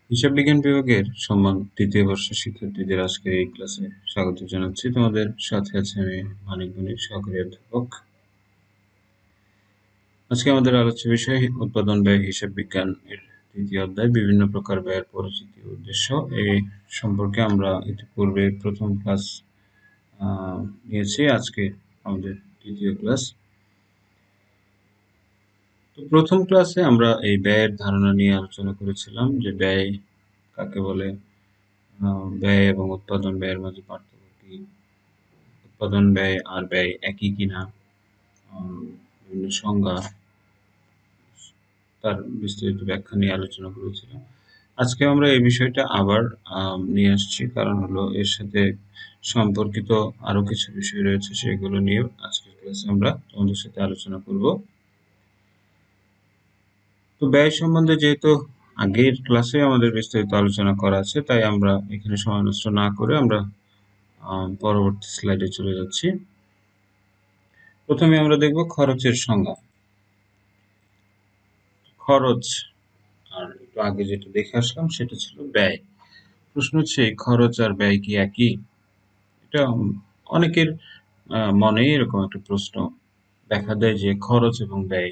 হিসাব বিজ্ঞান বিভাগের সম্মান তৃতীয় বর্ষের শিক্ষার্থীদের আজকের এই ক্লাসে স্বাগত জানাচ্ছি। তোমাদের সাথে আছে আমি মানিক বণিক, সহকারী অধ্যাপক। আজকে আমাদের আলোচ্য বিষয় উৎপাদন ব্যয় হিসাব বিজ্ঞান এর তৃতীয় অধ্যায়, বিভিন্ন প্রকার ব্যয়ের পরিচিতি ও উদ্দেশ্য। এই সম্পর্কে আমরা ইতিপূর্বে প্রথম ক্লাস নিয়েছি, আজকে আমাদের তৃতীয় ক্লাস। তো প্রথম ক্লাসে আমরা এই ব্যয়ের ধারণা নিয়ে আলোচনা করেছিলাম যে ব্যয় কাকে বলে, ব্যয় এবং উৎপাদন ব্যয়ের মাঝে পার্থক্য কি, উৎপাদন ব্যয় আর ব্যয় একই কিনা, বিভিন্ন সংজ্ঞা, তার বিস্তারিত ব্যাখ্যা নিয়ে আলোচনা করেছিলাম। আজকে আমরা এই বিষয়টা আবার নিয়ে আসছি, কারণ হলো এর সাথে সম্পর্কিত আরো কিছু বিষয় রয়েছে, সেগুলো নিয়ে আজকের ক্লাসে আমরা তোমাদের সাথে আলোচনা করব। তো ব্যয় সম্বন্ধে যেহেতু আগের ক্লাসে আমাদের বিস্তারিত আলোচনা করা আছে, তাই আমরা এখানে সময় নষ্ট না করে আমরা পরবর্তী স্লাইডে চলে যাচ্ছি। প্রথমে আমরা দেখব খরচের সংজ্ঞা। খরচ, আর একটু আগে যেটা দেখে আসলাম সেটা ছিল ব্যয়। প্রশ্ন হচ্ছে খরচ আর ব্যয় কি একই? এটা অনেকের মনে এরকম একটা প্রশ্ন দেখা দেয় যে খরচ এবং ব্যয়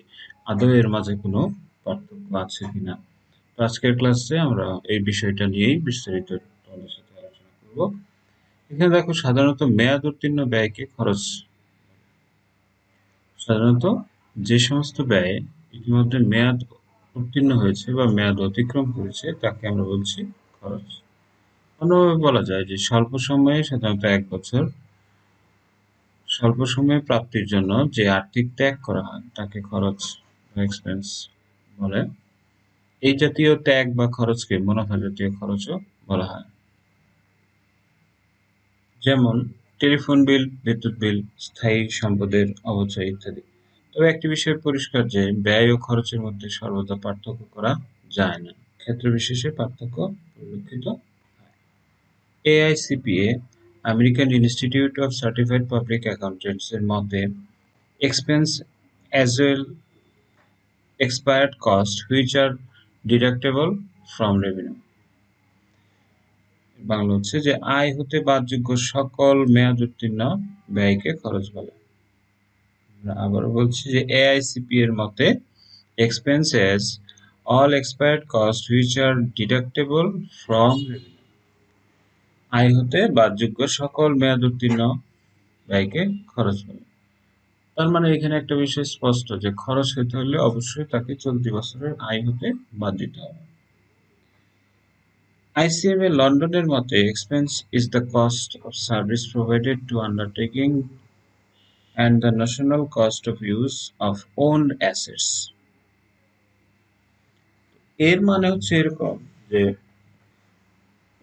আদৌ এর মাঝে কোনো পার্থক্য আছে কিনা। তো আজকের ক্লাসে আমরা এই বিষয়টা নিয়েই বিস্তারিত তোমাদের সাথে আলোচনা করব। এখানে দেখো, সাধারণত মেয়াদ উত্তীর্ণ ব্যয়কে খরচ। সাধারণত যে সমস্ত ব্যয় ইতিমধ্যে মেয়াদ উত্তীর্ণ হয়েছে বা মেয়াদ অতিক্রম করেছে তাকে আমরা বলছি খরচ। অন্যভাবে বলা যায় যে স্বল্প সময়ে, সাধারণত 1 বছর, স্বল্প সময়ে প্রাপ্তির জন্য যে আর্থিক ত্যাগ করা হয় তাকে খরচ বা এক্সপেন্স বলে। এই জাতীয় ত্যাগ বা খরচকে মুনাফা জাতীয় খরচও বলা হয়, যেমন টেলিফোন বিল, বিদ্যুৎ বিল, স্থায়ী সম্পদের অপচয় ইত্যাদি। তবে একটি বিষয় পরিষ্কার যে ব্যয় ও খরচের মধ্যে সর্বদা পার্থক্য করা যায় না, ক্ষেত্র বিশেষে পার্থক্য পরিলক্ষিত হয়। AICPA, American institute of certified public accountants এর মতে, expense as well expired costs which are deductible from revenue। Bangla হচ্ছে যে আয় হতে বাদযোগ্য সকল মেয়াদ উত্তীর্ণ ব্যয়কে খরচ বলে। আবারও বলছি যে AICPA এর মতে, expenses all expired costs which are deductible from revenue। আয় হতে বাদযোগ্য সকল মেয়াদ উত্তীর্ণ ব্যয়কে খরচ বলে। তার মানে এখানে একটা বিষয় স্পষ্ট যে খরচ হতে হলে অবশ্যই তাকে চলতি বছরের আয় হতে বাদ দিতে হবে। ICMA লন্ডনের মতে, expense is the cost of service provided to undertaking and the national cost of use of owned assets। এর মানে হচ্ছে এরকম যে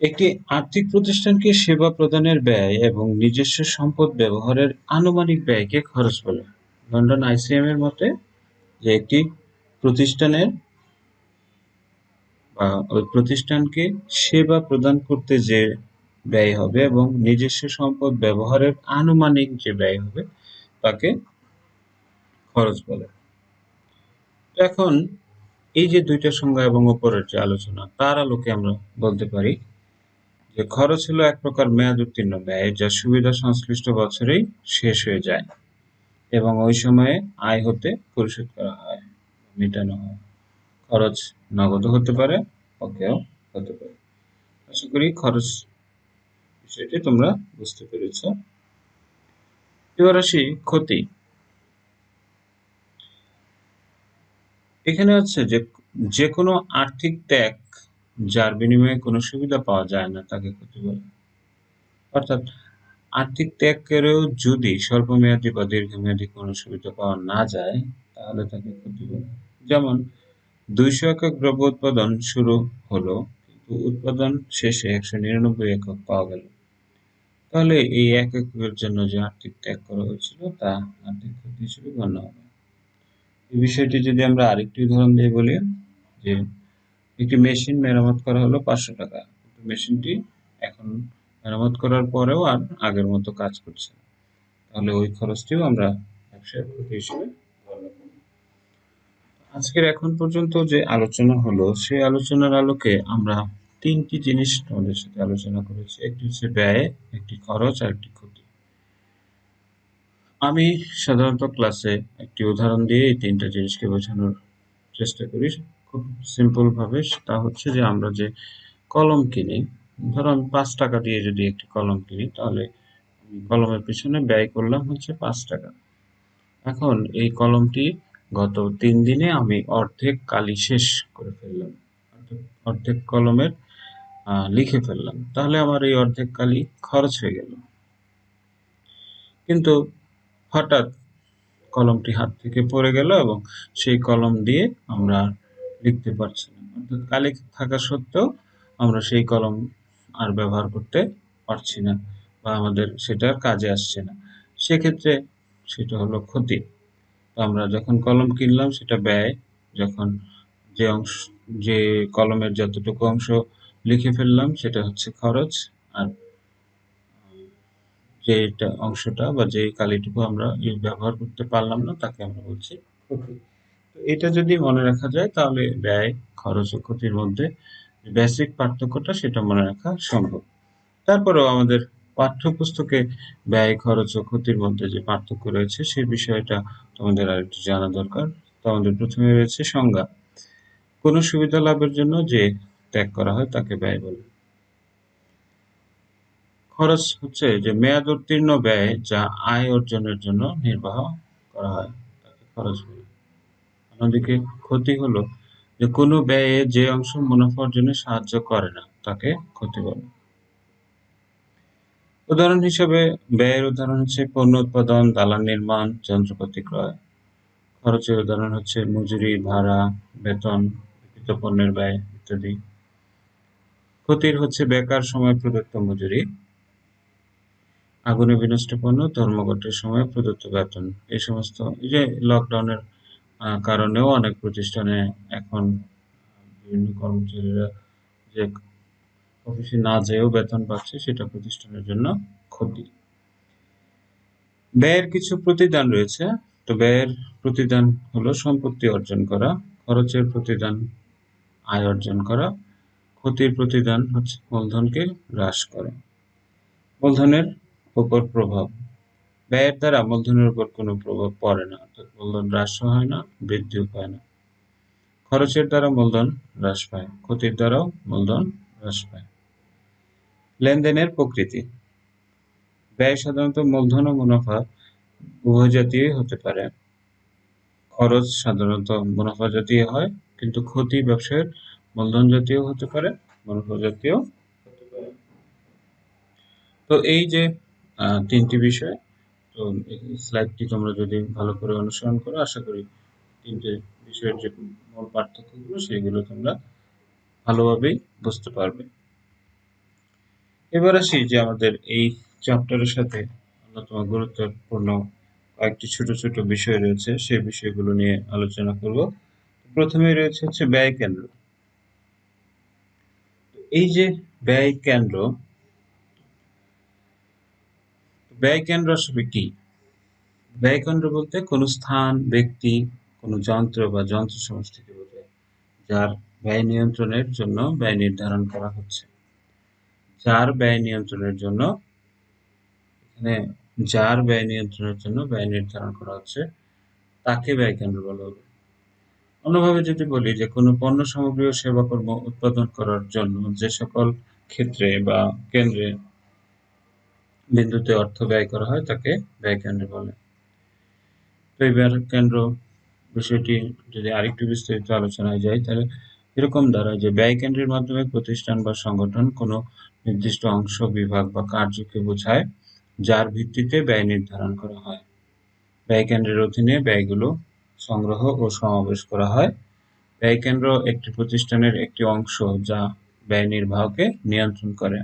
একটি আর্থিক প্রতিষ্ঠানকে সেবা প্রদানের ব্যয় এবং নিজস্ব সম্পদ ব্যবহারের আনুমানিক ব্যয়কে খরচ বলে। লন্ডন ICM এর মতে যে একটি প্রতিষ্ঠানের বা ওই প্রতিষ্ঠানকে সেবা প্রদান করতে যে ব্যয় হবে এবং নিজস্ব সম্পদ ব্যবহারের আনুমানিক যে ব্যয় হবে তাকে খরচ বলে। এখন এই যে দুইটা সংজ্ঞা এবং উপরের যে আলোচনা, তার আলোকে আমরা বলতে পারি যে খরচ হলো এক প্রকার মেয়াদ উত্তীর্ণ ব্যয় যা সুবিধা সংশ্লিষ্ট বছরেই শেষ হয়ে যায় এবং ওই সময়ে আয় হতে পরিশোধ করা হয়, মেটানো হয়। খরচ নগদ হতে পারে, অজ্ঞেয় হতে পারে। আশা করি খরচ বিষয়টি তোমরা বুঝতে পেরেছ। এবার আসি ক্ষতি। এখানে হচ্ছে যে যে কোনো আর্থিক ত্যাগ যার বিনিময়ে কোনো সুবিধা পাওয়া যায় না তাকে ক্ষতি বলে। অর্থাৎ আর্থিক ত্যাগ করেও যদি স্বল্পমেয়াদী বা দীর্ঘমেয়াদী কোনো সুবিধা পাওয়া না যায় তাহলে তাকে ক্ষতি বলে। যেমন 200 একক দ্রব্য উৎপাদন শুরু হলো কিন্তু উৎপাদন শেষে 199 একক পাওয়া গেল, তাহলে এই এক এককের জন্য যে আর্থিক ত্যাগ করা হয়েছিল তা আর্থিক ক্ষতি হিসেবে গণ্য হবে। এই বিষয়টি যদি আমরা আরেকটি উদাহরণ দিয়ে বলি যে একটি মেশিন মেরামত করা হলো 500 টাকা, কিন্তু মেশিনটি এখন মেরামত করার পরেও আর আগের মতো কাজ করছে, তাহলে ওই খরচটিও আমরা ব্যবসায়ের ক্ষতি হিসেবে গণ্য করি। আজকের এখন পর্যন্ত যে আলোচনা হলো সেই আলোচনার আলোকে আমরা তিনটি জিনিস তোমাদের সাথে আলোচনা করেছি। একটি হচ্ছে ব্যয়, একটি খরচ আর একটি ক্ষতি। আমি সাধারণত ক্লাসে একটি উদাহরণ দিয়ে এই তিনটা জিনিসকে বোঝানোর চেষ্টা করি খুব সিম্পল ভাবে। তা হচ্ছে যে আমরা যে কলম কিনি, ধরো আমি ৫ টাকা দিয়ে যদি একটি কলম কিনি, তাহলে আমি কলমের পিছনে ব্যয় করলাম হচ্ছে ৫ টাকা। এখন এই কলমটি গত ৩ দিনে আমি অর্ধেক কালি শেষ করে ফেললাম, অর্ধেক কলমের লিখে ফেললাম, তাহলে আমার এই অর্ধেক কালি খরচ হয়ে গেল। কিন্তু হঠাৎ কলমটি হাত থেকে পড়ে গেল এবং সেই কলম দিয়ে আমরা লিখতে পারছি না, অর্থাৎ কালি থাকা সত্ত্বেও আমরা সেই কলম আর ব্যবহার করতে পারছি না বা আমাদের সেটা কাজে আসছে না। সেক্ষেত্রে সেটা হলো ক্ষতি। তো আমরা যখন কলম কিনলাম সেটা ব্যয়, যখন যে অংশ, যে কলমের যতটুকু অংশ লিখে ফেললাম সেটা হচ্ছে খরচ, আর যেটা অংশটা বা যে কালিটুকু আমরা ব্যবহার করতে পারলাম না তাকে আমরা বলছি ক্ষতি। তো এটা যদি মনে রাখা যায় তাহলে ব্যয়, খরচ ও ক্ষতির মধ্যে বেসিক পার্থক্যটা সেটা মনে রাখা সম্ভব। তারপরেও আমাদের পাঠ্যপুস্তকে ব্যয়, খরচ ও ক্ষতির মধ্যে যে পার্থক্য রয়েছে সেই বিষয়টা তোমাদের আরেকটু জানা দরকার। তো আমাদের প্রথমে রয়েছে সংজ্ঞা। কোনো সুবিধা লাভের জন্য যে ত্যাগ করা হয় তাকে ব্যয় বলে। খরচ হচ্ছে যে মেয়াদ উত্তীর্ণ ব্যয় যা আয় অর্জনের জন্য নির্বাহ করা হয় তাকে খরচ বলে। অন্যদিকে ক্ষতি হলো যে কোনো ব্যয়ে যে অংশ মুনাফা অর্জনে সাহায্য করে না তাকে ক্ষতি বলে। উদাহরণ হিসেবে ব্যয়ের উদাহরণ হচ্ছে পণ্য উৎপাদন, দালান নির্মাণ, যন্ত্রপাতি ক্রয়। খরচের উদাহরণ হচ্ছে মজুরি, ভাড়া, বেতন, বিক্রিত পণ্যের ব্যয় ইত্যাদি। ক্ষতির হচ্ছে বেকার সময় প্রদত্ত মজুরি, আগুনে বিনষ্ট পণ্য, ধর্মঘটের সময় প্রদত্ত বেতন। এই সমস্ত, এই যে লকডাউনের কারণেও অনেক প্রতিষ্ঠানে এখন বিভিন্ন কর্মচারীরা যে অফিসে না যেয়েও বেতন পাচ্ছে, সেটা প্রতিষ্ঠানের জন্য ক্ষতি। ব্যয়ের কিছু প্রতিদান রয়েছে। তো ব্যয়ের প্রতিদান হলো সম্পত্তি অর্জন করা, খরচের প্রতিদান আয় অর্জন করা, ক্ষতির প্রতিদান হচ্ছে মূলধনকে হ্রাস করা। মূলধনের উপর প্রভাব। ব্যয়ের দ্বারা মূলধনের উপর কোনো প্রভাব পড়ে না, অর্থাৎ মূলধন হ্রাসও হয় না, বৃদ্ধিও পায় না। খরচের দ্বারা মূলধন হ্রাস পায়, ক্ষতির দ্বারাও মূলধন হ্রাস পায়। লেনদেনের প্রকৃতি। ব্যয় সাধারণত মূলধন ও মুনাফা উভয় জাতীয়ই হতে পারে। খরচ সাধারণত মুনাফা জাতীয় হয়, কিন্তু ক্ষতি ব্যবসায়ের মূলধন জাতীয় হতে পারে, মুনাফা জাতীয় হতে পারে। তো এই যে তিনটি বিষয়, তো এই স্লাইডটি তোমরা যদি ভালো করে অনুসরণ করো, আশা করি তিনটে বিষয়ের যে মূল পার্থক্যগুলো সেগুলো তোমরা ভালোভাবেই বুঝতে পারবে। এবার আসি যে আমাদের এই চ্যাপ্টারের সাথে অন্যতম গুরুত্বপূর্ণ কয়েকটি ছোট ছোট বিষয় রয়েছে, সেই বিষয়গুলো নিয়ে আলোচনা করব। প্রথমেই রয়েছে হচ্ছে ব্যয় কেন্দ্র। এই যে ব্যয় কেন্দ্র, ব্যয় কেন্দ্র আসলে কি? ব্যয় কেন্দ্র বলতে কোনো স্থান, ব্যক্তি, কোনো যন্ত্র বা যন্ত্র সমষ্টিকে বোঝায় যার ব্যয় নিয়ন্ত্রণের জন্য ব্যয় নির্ধারণ করা হচ্ছে। যার ব্যয় নিয়ন্ত্রণের জন্য, এখানে যার ব্যয় নিয়ন্ত্রণের জন্য ব্যয় নির্ধারণ করা হচ্ছে তাকে ব্যয় কেন্দ্র বলা হবে। অন্যভাবে যদি বলি যে কোনো পণ্য সামগ্রী ও সেবাকর্ম উৎপাদন করার জন্য যে সকল ক্ষেত্রে বা কেন্দ্রে বিন্দুতে অর্থ ব্যয় করা হয় তাকে ব্যয় কেন্দ্র বলে। তো এই ব্যয় কেন্দ্র বিষয়টি যদি আরেকটু বিস্তারিত আলোচনায় যায় তাহলে এরকম দাঁড়ায় যে ব্যয় কেন্দ্রের মাধ্যমে প্রতিষ্ঠান বা সংগঠন কোনো নির্দিষ্ট অংশ, বিভাগ বা কার্যকে বোঝায় যার ভিত্তিতে ব্যয় নির্ধারণ করা হয়। ব্যয় কেন্দ্রের অধীনে ব্যয়গুলো সংগ্রহ ও সমাবেশ করা হয়। ব্যয় কেন্দ্র একটি প্রতিষ্ঠানের একটি অংশ যা ব্যয় নির্বাহকে নিয়ন্ত্রণ করে।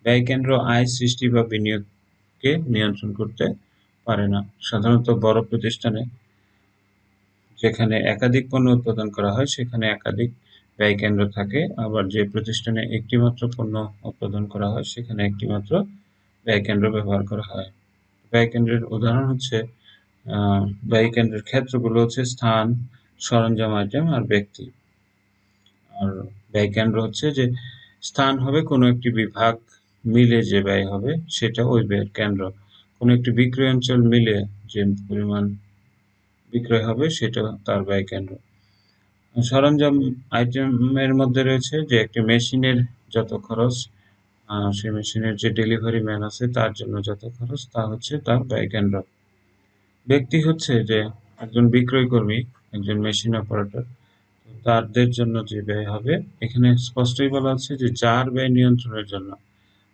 ব্যয় কেন্দ্র আয় সৃষ্টি বা বিনিয়োগকে নিয়ন্ত্রণ করতে পারে না। সাধারণত বড় প্রতিষ্ঠানে যেখানে একাধিক পণ্য উৎপাদন করা হয় সেখানে একাধিক ব্যয় কেন্দ্র থাকে, আবার যে প্রতিষ্ঠানে একটি মাত্র পণ্য উৎপাদন করা হয় সেখানে একটি মাত্র ব্যয় কেন্দ্র ব্যবহার করা হয়। ব্যয় কেন্দ্রের উদাহরণ হচ্ছে ব্যয় কেন্দ্রের ক্ষেত্রগুলো হচ্ছে স্থান, সরঞ্জাম, আইটেম আর ব্যক্তি। আর ব্যয় কেন্দ্র হচ্ছে যে স্থান হবে কোনো একটি বিভাগ মিলে যে ব্যয় হবে সেটা ওই ব্যয়ের কেন্দ্র। কোনো একটি বিক্রয় অঞ্চল মিলে যে পরিমাণ বিক্রয় হবে সেটা তার ব্যয় কেন্দ্র। সরঞ্জাম আইটেমের মধ্যে রয়েছে যে একটি মেশিনের যত খরচ, সেই মেশিনের যে ডেলিভারি ম্যান আছে তার জন্য যত খরচ তা হচ্ছে তার ব্যয় কেন্দ্র। ব্যক্তি হচ্ছে যে একজন বিক্রয় কর্মী, একজন মেশিন অপারেটর, তাদের জন্য যে ব্যয় হবে এখানে স্পষ্টই বলা আছে যে যার ব্যয় নিয়ন্ত্রণের জন্য,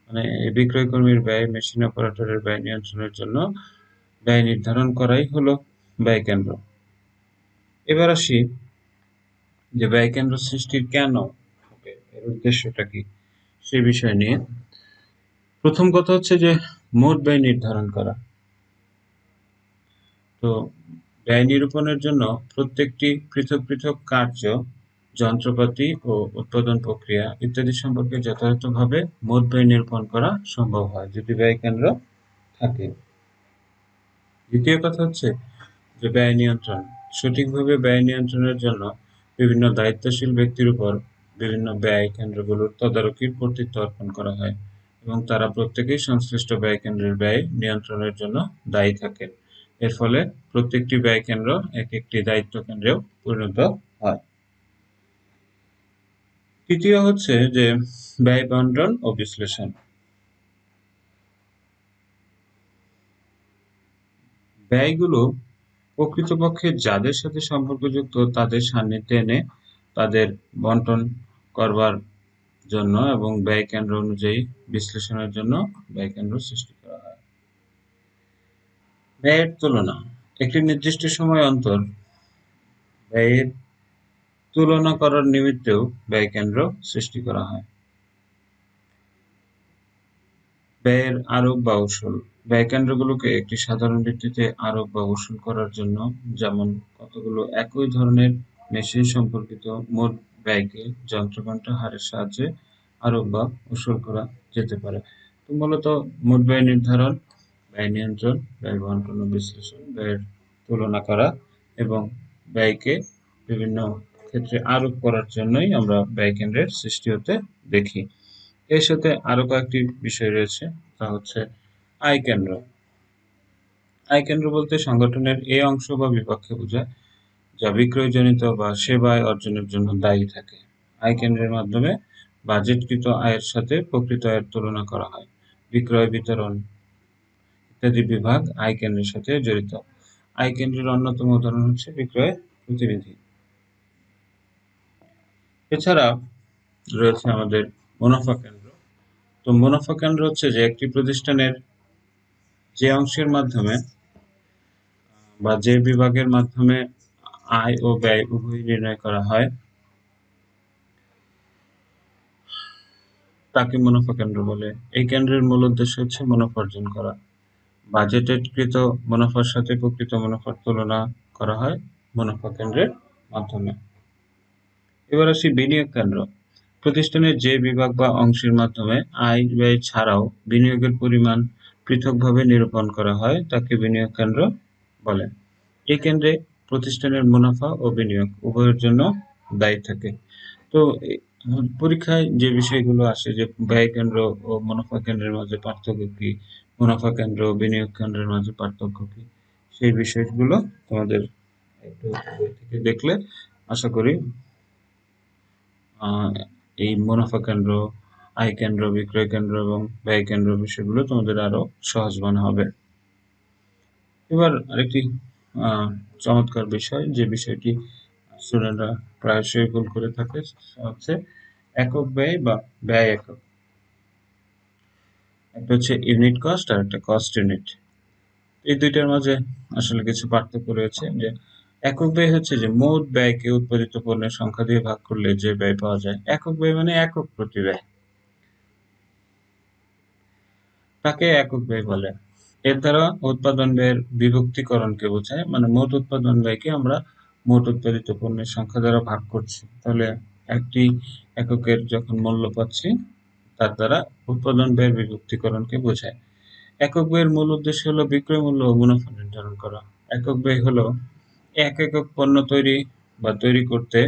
মানে এই বিক্রয় কর্মীর ব্যয় মেশিন অপারেটরের ব্যয় নিয়ন্ত্রণের জন্য ব্যয় নির্ধারণ করাই হলো ব্যয় কেন্দ্র। এবার আসি যে ব্যয় কেন্দ্র সৃষ্টির কেন হবে, এর উদ্দেশ্যটা কি সে বিষয় নিয়ে। প্রথম কথা হচ্ছে যে মোট ব্যয় নির্ধারণ করা। তো ব্যয় নিরূপণের জন্য প্রত্যেকটি পৃথক পৃথক কার্য, যন্ত্রপাতি ও উৎপাদন প্রক্রিয়া ইত্যাদি সম্পর্কে যথাযথভাবে মোট ব্যয় নিরূপণ করা সম্ভব হয় যদি ব্যয় কেন্দ্র থাকে। দ্বিতীয় কথা হচ্ছে যে ব্যয় নিয়ন্ত্রণ। সঠিকভাবে ব্যয় নিয়ন্ত্রণের জন্য বিভিন্ন দায়িত্বশীল ব্যক্তির উপর বিভিন্ন ব্যয় কেন্দ্রগুলোর তদারকির কর্তৃত্ব অর্পণ করা হয় এবং তারা প্রত্যেকেই সংশ্লিষ্ট ব্যয় কেন্দ্রের ব্যয় নিয়ন্ত্রণের জন্য দায়ী থাকেন। এর ফলে প্রত্যেকটি ব্যয় কেন্দ্র এক একটি দায়িত্ব কেন্দ্রেও পরিণত হয়। তৃতীয় হচ্ছে যে ব্যয় বন্টন ও বিশ্লেষণ। ব্যয়গুলো প্রকৃতপক্ষে যাদের সাথে সম্পর্কযুক্ত তাদের সান্নিধ্যে এনে তাদের বন্টন করবার জন্য এবং ব্যয় কেন্দ্র অনুযায়ী বিশ্লেষণের জন্য ব্যয় কেন্দ্র সৃষ্টি করা হয়। ব্যয়ের তুলনা। একটি নির্দিষ্ট সময় অন্তর ব্যয়ের তুলনা করার নিমিত্তেও ব্যয় কেন্দ্র সৃষ্টি করা হয়। ব্যয়ের আরোপ বা উসুল। ব্যয় কেন্দ্রগুলোকে একটি সাধারণ ভিত্তিতে আরোপ বা উসুল করার জন্য, যেমন কতগুলো একই ধরনের মেশিন সম্পর্কিত মোট ব্যয়কে যন্ত্রঘণ্টা হারের সাহায্যে আরোপ বা উসুল করা যেতে পারে। তো মূলত মোট ব্যয় নির্ধারণ, ব্যয় নিয়ন্ত্রণ, ব্যয় বন্টন ও বিশ্লেষণ, ব্যয়ের তুলনা করা এবং ব্যয়কে বিভিন্ন ক্ষেত্রে আরোপ করার জন্যই আমরা ব্যয় কেন্দ্রের সৃষ্টি হতে দেখি। এর সাথে আরো কয়েকটি বিষয় রয়েছে, তা হচ্ছে আয় কেন্দ্র। আয় কেন্দ্র বলতে সংগঠনের এই অংশ বা বিভাগকে বোঝায় যা বিক্রয়জনিত বা সেবা আয় অর্জনের জন্য দায়ী থাকে। আয় কেন্দ্রের মাধ্যমে বাজেটকৃত আয়ের সাথে প্রকৃত আয়ের তুলনা করা হয়। বিক্রয়, বিতরণ ইত্যাদি বিভাগ আয় কেন্দ্রের সাথে জড়িত। আয় কেন্দ্রের অন্যতম উদাহরণ হচ্ছে বিক্রয় প্রতিনিধি। এছাড়া রয়েছে আমাদের মুনাফা কেন্দ্র। তো মুনাফা কেন্দ্র হচ্ছে যে একটি প্রতিষ্ঠানের যে অংশের মাধ্যমে বা যে বিভাগের মাধ্যমে আয় ও ব্যয় উভয়ই নির্ণয় করা হয় তাকে মুনাফা কেন্দ্র বলে। এই কেন্দ্রের মূল উদ্দেশ্য হচ্ছে মুনাফা অর্জন করা। বাজেটকৃত মুনাফার সাথে প্রকৃত মুনাফার তুলনা করা হয় মুনাফা কেন্দ্রের মাধ্যমে। এবার আসি বিনিয়োগ কেন্দ্র। প্রতিষ্ঠানের যে বিভাগ বা অংশের মাধ্যমে আয় ব্যয় ছাড়াও বিনিয়োগের পরিমাণ পৃথকভাবে নিরূপণ করা হয় তাকে বিনিয়োগ কেন্দ্র বলে। এই কেন্দ্রে প্রতিষ্ঠানের মুনাফা ও বিনিয়োগ উভয়ের জন্য দায়ী থাকে। তো পরীক্ষায় যে বিষয়গুলো আসে যে ব্যয় কেন্দ্র ও মুনাফা কেন্দ্রের মাঝে পার্থক্য কি, মুনাফা কেন্দ্র ও বিনিয়োগ কেন্দ্রের মাঝে পার্থক্য কি, সেই বিষয়গুলো তোমাদের একটু বই থেকে দেখলে আশা করি এই মুনাফা কেন্দ্র, আয় কেন্দ্র, বিক্রয় কেন্দ্র এবং ব্যয় কেন্দ্র বিষয়গুলো তোমাদের আরো সহজ মনে হবে। এবার আরেকটি চমৎকার বিষয়, যে বিষয়টি স্টুডেন্টরা প্রায়শই ভুল করে থাকে, হচ্ছে একক ব্যয় বা ব্যয় একক। একটা হচ্ছে ইউনিট কস্ট আর একটা কস্ট ইউনিট। এই দুইটার মাঝে আসলে কিছু পার্থক্য রয়েছে। যে একক ব্যয় হচ্ছে যে মোট ব্যয়কে উৎপাদিত পণ্যের সংখ্যা দিয়ে ভাগ করলে যে ব্যয় পাওয়া যায়। একক ব্যয় মানে একক প্রতি ব্যয়, তাকে একক ব্যয় বলে। এর দ্বারা উৎপাদন ব্যয়ের বিভক্তিকরণকে বোঝায়, মানে মোট উৎপাদন ব্যয়কে আমরা মোট উৎপাদিত পণ্যের সংখ্যা দ্বারা ভাগ করছি, তাহলে একটি এককের যখন মূল্য পাচ্ছি তার দ্বারা উৎপাদন ব্যয়ের বিভক্তিকরণকে বোঝায়। একক ব্যয়ের মূল উদ্দেশ্য হলো বিক্রয় মূল্য ও মুনাফা নির্ধারণ করা। একক ব্যয় হলো এক একক পণ্য তৈরি বা তৈরি করতে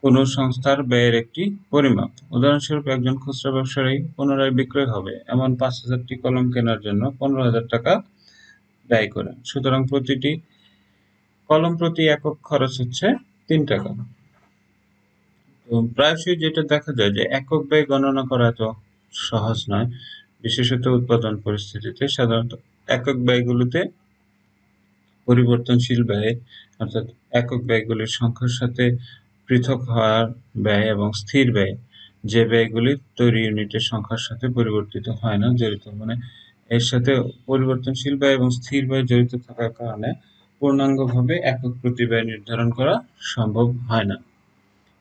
কোনো সংস্থার ব্যয়ের একটি পরিমাপ। উদাহরণস্বরূপ, একজন খুচরা ব্যবসায়ী পুনরায় বিক্রয় হবে এমন ৫,০০০টি কলম কেনার জন্য ১৫,০০০ টাকা ব্যয় করেন। সুতরাং প্রতিটি কলম প্রতি একক খরচ হচ্ছে ৩ টাকা। তো প্রায়শই যেটা দেখা যায় যে একক ব্যয় গণনা করা এত সহজ নয়, বিশেষত উৎপাদন পরিস্থিতিতে। সাধারণত একক ব্যয়গুলোতে পরিবর্তনশীল ব্যয়, অর্থাৎ একক ব্যয়গুলির সংখ্যার সাথে পৃথক হওয়ার ব্যয়, এবং স্থির ব্যয়, যে ব্যয়গুলি তৈরি ইউনিটের সংখ্যার সাথে পরিবর্তিত হয় না, জড়িত। মানে এর সাথে পরিবর্তনশীল ব্যয় এবং স্থির ব্যয় জড়িত থাকার কারণে পূর্ণাঙ্গভাবে একক প্রতি ব্যয় নির্ধারণ করা সম্ভব হয় না।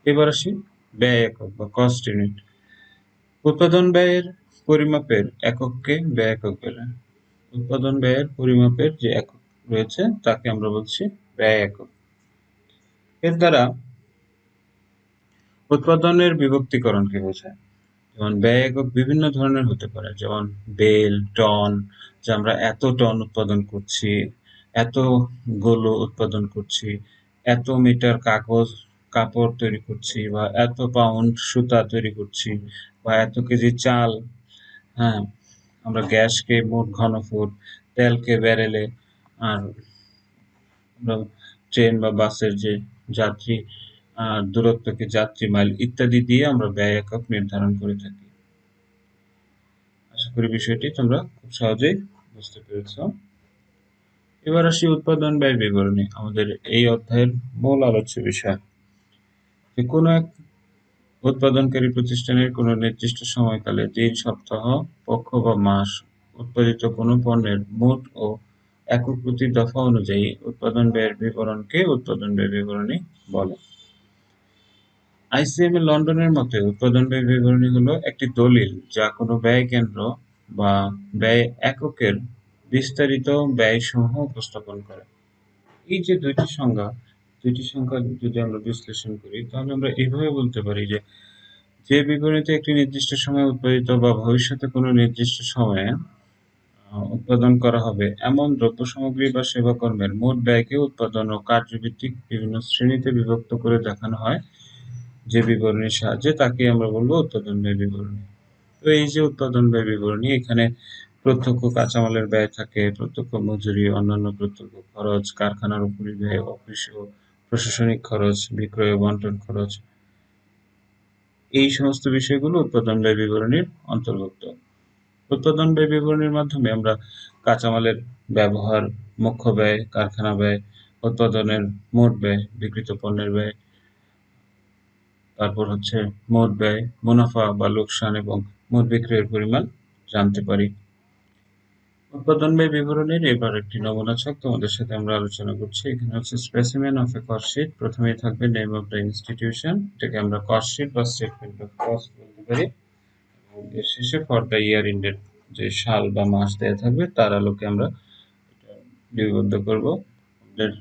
এবার আসি ব্যয় একক বা কস্ট ইউনিট। উৎপাদন ব্যয়ের পরিমাপের একককে ব্যয় একক বলে। উৎপাদন ব্যয়ের পরিমাপের যে একক রয়েছে তাকে আমরা বলছি ব্যয় একক। এর দ্বারা উৎপাদনের বিভক্তিকরণকে বোঝায়। যেমন ব্যয় একক বিভিন্ন ধরনের হতে পারে, যেমন বেল, টন, যে আমরা এত টন উৎপাদন করছি, এত গুলো উৎপাদন করছি, এত মিটার কাপড় তৈরি করছি, বা এত পাউন্ড সুতা তৈরি করছি, বা এত কেজি চাল। হ্যাঁ, আমরা গ্যাসকে মোট ঘনফুট, তেলকে ব্যারেলে, আর আমরা ট্রেন বা বাসের যে যাত্রী দূরত্বকে যাত্রী মাইল ইত্যাদি দিয়ে আমরা ব্যয় একক নির্ধারণ করে থাকি। আশা করি বিষয়টি তোমরা খুব সহজেই বুঝতে পেরেছ। এবার আসি উৎপাদন ব্যয় বিবরণী, আমাদের এই অধ্যায়ের মূল আলোচ্য বিষয়। যে কোনো এক উৎপাদনকারী প্রতিষ্ঠানের কোনো নির্দিষ্ট সময়কালে, দিন, সপ্তাহ, পক্ষ বা মাস উৎপাদিত কোনো পণ্যের মোট ও একক প্রতি দফা অনুযায়ী উৎপাদন ব্যয়ের বিবরণকে উৎপাদন ব্যয় বিবরণী বলে। আইসিএম লন্ডনের মতে উৎপাদন ব্যয় বিবরণী হলো একটি দলিল যা কোনো ব্যয় কেন্দ্র বা ব্যয় এককের বিস্তারিত ব্যয়সমূহ উপস্থাপন করে। এই যে দুইটি সংজ্ঞা যদি আমরা বিশ্লেষণ করি, তাহলে আমরা এইভাবে বলতে পারি যে যে বিবরণীতে একটি নির্দিষ্ট সময়ে উৎপাদিত বা ভবিষ্যতে কোনো নির্দিষ্ট সময়ে উৎপাদন করা হবে এমন দ্রব্য সামগ্রী বা সেবা কর্মের মোট ব্যয়কে উৎপাদন ও কার্যভিত্তিক বিভিন্ন শ্রেণীতে বিভক্ত করে দেখানো হয় যে বিবরণীর সাহায্যে, তাকে আমরা বলবো উৎপাদন ব্যয় বিবরণী। তো এই যে উৎপাদন ব্যয় বিবরণী, এখানে প্রত্যক্ষ কাঁচামালের ব্যয় থাকে, প্রত্যক্ষ মজুরি, অন্যান্য প্রত্যক্ষ খরচ, কারখানার উপরিব্যয়, অফিস ও প্রশাসনিক খরচ, বিক্রয় ও বন্টন খরচ, এই সমস্ত বিষয়গুলো উৎপাদন ব্যয় বিবরণীর অন্তর্ভুক্ত। উৎপাদন ব্যয় বিবরণীর মাধ্যমে আমরা কাঁচামালের ব্যবহার, মুখ্য ব্যয়, কারখানা ব্যয়, উৎপাদনের মোট ব্যয়, বিক্রিত পণ্যের ব্যয়, তারপর হচ্ছে মোট ব্যয়, মুনাফা বা লোকসান এবং মোট বিক্রয়ের পরিমাণ জানতে পারি। উৎপাদন ব্যয় বিবরণীর এবার একটি নমুনা ছক তোমাদের সাথে আমরা আলোচনা করছি। এখানে হচ্ছে specimen of a cost sheet. প্রথমেই থাকবে নেম অফ দ্য ইনস্টিটিউশন, এটাকে আমরা কস্ট শিট বা স্টেটমেন্ট অফ কস্ট বলতে পারি। এবং এর শেষে ফর দ্য ইয়ার ইন্ডেড, যে সাল বা মাস দেয়া থাকবে তার আলোকে আমরা লিপিবদ্ধ করব। আমাদের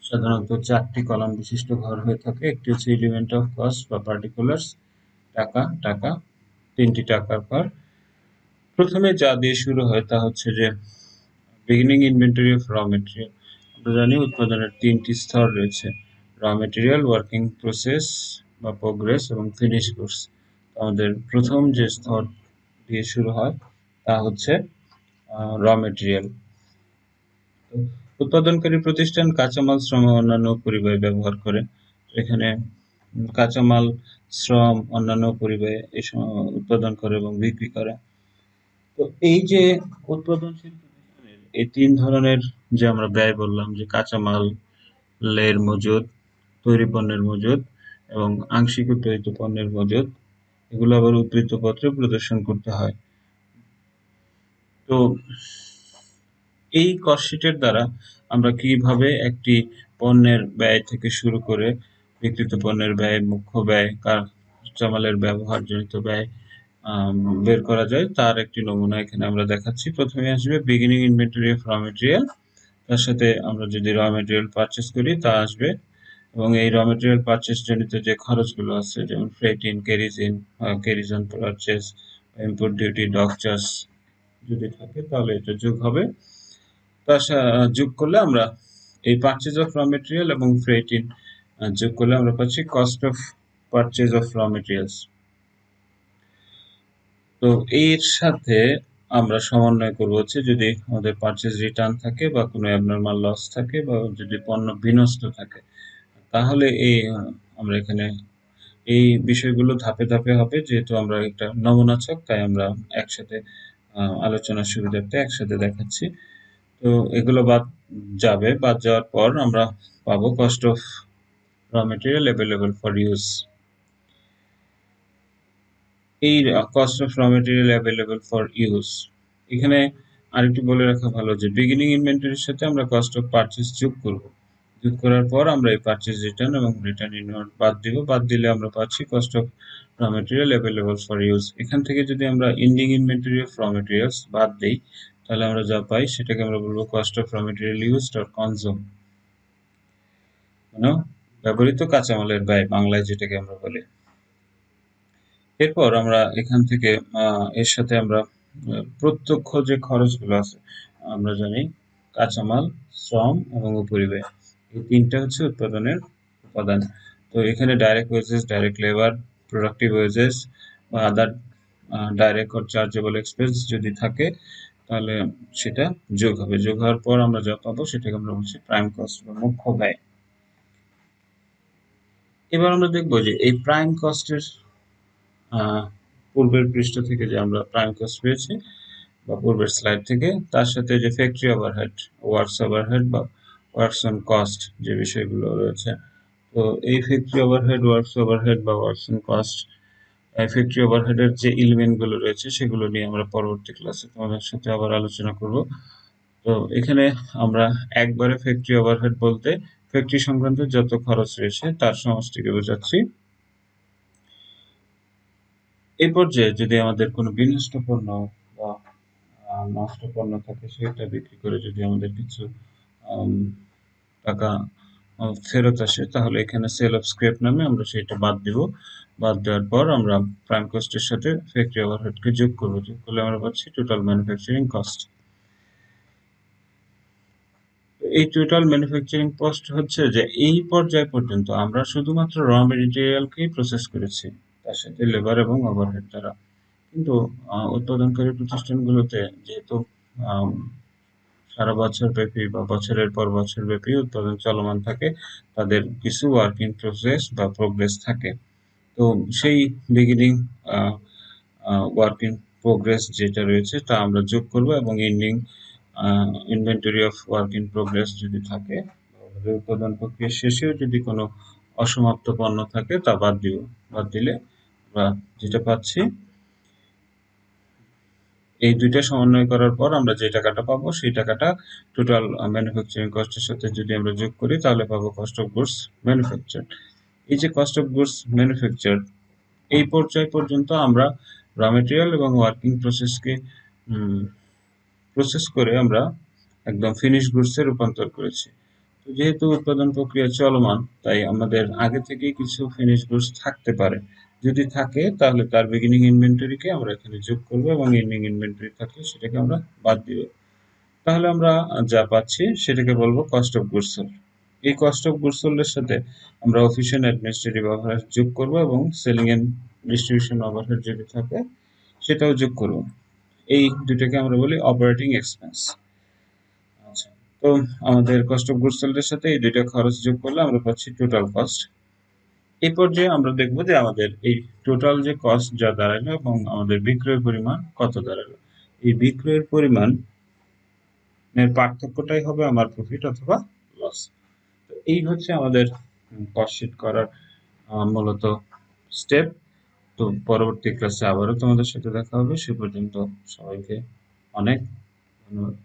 সাধারণত 4টি কলাম বিশিষ্ট ঘর হয়ে থাকে। একটি হচ্ছে এলিমেন্ট অফ কস্ট বা পার্টিকুলার্স, টাকা, 3টি টাকার ঘর। প্রথমে যা দিয়ে শুরু হয় তা হচ্ছে যে beginning inventory of raw material. আমরা জানি উৎপাদনের 3টি স্তর রয়েছে: র মেটেরিয়াল, ওয়ার্কিং প্রসেস বা প্রোগ্রেস, এবং ফিনিশ গুডস। আমাদের প্রথম যে স্তর দিয়ে শুরু হয় তা হচ্ছে র মেটেরিয়াল। উৎপাদনকারী প্রতিষ্ঠান কাঁচামাল, শ্রম ও অন্যান্য পরিব্যয় ব্যবহার করে। এখানে কাঁচামাল, শ্রম, অন্যান্য পরিব্যয় এই উৎপাদন করে এবং বিক্রি করে। তো এই যে উৎপাদনশীল প্রতিষ্ঠানের এই 3 ধরনের যে আমরা ব্যয় বললাম, যে কাঁচামালের মজুদ, তৈরি পণ্যের মজুদ এবং আংশিক উৎপাদিত পণ্যের মজুদ, এগুলো আবার উদ্ধৃত পত্রে প্রদর্শন করতে হয়। তো এই কস্ট শিটের দ্বারা আমরা কিভাবে একটি পণ্যের ব্যয় থেকে শুরু করে বিক্রিত পণ্যের ব্যয়, মুখ্য ব্যয়, কাঁচামালের ব্যবহারজনিত ব্যয় বের করা যায় তার একটি নমুনা এখানে আমরা দেখাচ্ছি। প্রথমে আসবে beginning inventory of raw material, তার সাথে আমরা যদি র মেটেরিয়াল পারচেস করি তা আসবে, এবং এই র মেটেরিয়াল পারচেস জনিত যে খরচগুলো আছে, যেমন freight in, carriage on purchase, import duty, dock charge যদি থাকে তাহলে এটা যোগ হবে। তার যোগ করলে আমরা এই পারচেজ অফ র মেটেরিয়াল এবং ফ্রেট ইন যোগ করলে আমরা পাচ্ছি cost of purchase of raw materials. তো এর সাথে আমরা সমন্বয় করব হচ্ছে যদি আমাদের পারচেজ রিটার্ন থাকে বা কোনো অ্যাবনর্মাল লস থাকে বা যদি পণ্য বিনষ্ট থাকে, তাহলে আমরা এখানে এই বিষয়গুলো ধাপে ধাপে হবে, যেহেতু আমরা একটা নমুনা ছক, তাই আমরা একসাথে আলোচনার সুবিধার্থে একসাথে দেখাচ্ছি। তো এগুলো বাদ যাবে, বাদ যাওয়ার পর আমরা পাবো cost of raw material available for use. এই cost of raw material available for use, এখানে আরেকটু বলে রাখা ভালো যে বিগিনিং ইনভেন্টরির সাথে আমরা কস্ট অফ পারচেজ যোগ করব। যোগ করার পর আমরা এই পারচেজ রিটার্ন এবং রিটার্ন ইনওয়ার্ড বাদ দিব। বাদ দিলে আমরা পাচ্ছি cost of raw material available for use. এখান থেকে যদি আমরা ending inventory of raw materials বাদ দিই, তাহলে আমরা যা পাই সেটাকে আমরা বলবো cost of raw material used or consume, মানে ব্যবহৃত কাঁচামালের ব্যয়, বাংলায় যেটাকে আমরা বলি। এরপর আমরা এখান থেকে এর সাথে আমরা প্রত্যক্ষ যে খরচগুলো আছে, আমরা জানি কাঁচামাল, শ্রম এবং উপরিব্যয়, এই তিনটা হচ্ছে উৎপাদনের উপাদান। তো এখানে direct wages, direct labour, productive wages বা other direct or chargeable expense যদি থাকে, তাহলে সেটা যোগ হবে। যোগ হওয়ার পর আমরা যা পাবো সেটাকে আমরা বলছি প্রাইম কস্ট বা মুখ্য ব্যয়। এবার আমরা দেখবো যে এই প্রাইম কস্টের পূর্বের পৃষ্ঠা থেকে যে আমরা প্রাইম কস্ট পেয়েছি বা পূর্বের স্লাইড থেকে, তার সাথে যে ফ্যাক্টরি ওভারহেড, ওয়ার্কস ওভারহেড বা ওয়ার্কস অন কস্ট যে বিষয়গুলো রয়েছে, তো এই ফ্যাক্টরি ওভারহেড, ওয়ার্কস ওভারহেড বা ওয়ার্কস অন কস্ট, ফ্যাক্টরি ওভারহেডের যে এলিমেন্টগুলো রয়েছে সেগুলো নিয়ে আমরা পরবর্তী ক্লাসে তোমাদের সাথে আবার আলোচনা করব। তো এখানে আমরা একবারে ফ্যাক্টরি ওভারহেড বলতে ফ্যাক্টরি সংক্রান্ত যত খরচ রয়েছে তার সমষ্টিকে বোঝাচ্ছি। এই পর্যায়ে যদি আমাদের কোনো বিনষ্ট পণ্য বা নষ্ট পণ্য থাকে, সেটা বিক্রি করে যদি আমাদের কিছু টাকা ফেরত আসে, তাহলে এখানে সেল অফ স্ক্র্যাপ নামে আমরা সেটা বাদ দিব। বাদ দেওয়ার পর আমরা প্রাইম কস্টের সাথে ফ্যাক্টরি ওভারহেডকে যোগ করব। যোগ করলে আমরা পাচ্ছি টোটাল ম্যানুফ্যাকচারিং কস্ট। এই টোটাল ম্যানুফ্যাকচারিং কস্ট হচ্ছে যে এই পর্যায় পর্যন্ত আমরা শুধুমাত্র র মেটেরিয়ালকেই প্রসেস করেছি, তার সাথে লেবার এবং ওভারহেড দ্বারা। কিন্তু উৎপাদনকারী প্রতিষ্ঠানগুলোতে যেহেতু সারা বছর ব্যাপী বা বছরের পর বছর ব্যাপী উৎপাদন চলমান থাকে, তাদের কিছু ওয়ার্ক ইন প্রসেস বা প্রোগ্রেস থাকে। তো সেই বিগিনিং ওয়ার্ক ইন প্রোগ্রেস যেটা রয়েছে তা আমরা যোগ করব এবং ending inventory of work in progress যদি থাকে, উৎপাদন প্রক্রিয়া শেষেও যদি কোনো অসমাপ্ত পণ্য থাকে তা বাদ দিব। বাদ দিলে আমরা যেটা পাচ্ছি, এই দুইটা সমন্বয় করার পর আমরা যে টাকাটা পাবো সেই টাকাটা টোটাল ম্যানুফ্যাকচারিং কস্টের সাথে যদি আমরা যোগ করি, তাহলে পাবো কস্ট অফ গুডস ম্যানুফ্যাকচার। এই যে কস্ট অফ গুডস ম্যানুফ্যাকচার, এই পর্যায় পর্যন্ত আমরা র মেটেরিয়াল এবং ওয়ার্কিং প্রসেসকে প্রসেস করে আমরা একদম ফিনিশ গুডসে রূপান্তর করেছি। তো যেহেতু উৎপাদন প্রক্রিয়া চলমান, তাই আমাদের আগে থেকেই কিছু ফিনিশ গুডস থাকতে পারে। যদি থাকে তাহলে তার বিগিনিং ইনভেন্টরিকে আমরা এখানে যোগ করব এবং এন্ডিং ইনভেন্টরি থাকলে সেটাকে আমরা বাদ দিব। তাহলে আমরা যা পাচ্ছি সেটাকে বলবো কস্ট অফ গুডস সোল্ড। এই কস্ট অফ গুডস সোল্ড এর সাথে আমরা অফিস এন্ড অ্যাডমিনিস্ট্রেটিভ ওভারহেড যোগ করব এবং সেলিং এন্ড ডিস্ট্রিবিউশন ওভারহেড যদি থাকে সেটাও যোগ করব। এই দুটোকে আমরা বলি অপারেটিং এক্সপেন্স। আচ্ছা, তো আমাদের কস্ট অফ গুডস সোল্ড এর সাথে এই দুইটা খরচ যোগ করলে আমরা পাচ্ছি টোটাল কস্ট। এই পর্যায়ে আমরা দেখব যে আমাদের এই টোটাল যে কস্ট যা দাঁড়ালো এবং আমাদের বিক্রয়ের পরিমাণ কত দাঁড়ালো। এই বিক্রয়ের পরিমাণ এর পার্থক্যটাই হবে আমার প্রফিট অথবা লস। তো এই হচ্ছে আমাদের কস্ট শিট করার মূলত স্টেপ। তো পরবর্তী ক্লাসে আবারও তোমাদের সাথে দেখা হবে। সে পর্যন্ত সবাইকে অনেক ধন্যবাদ।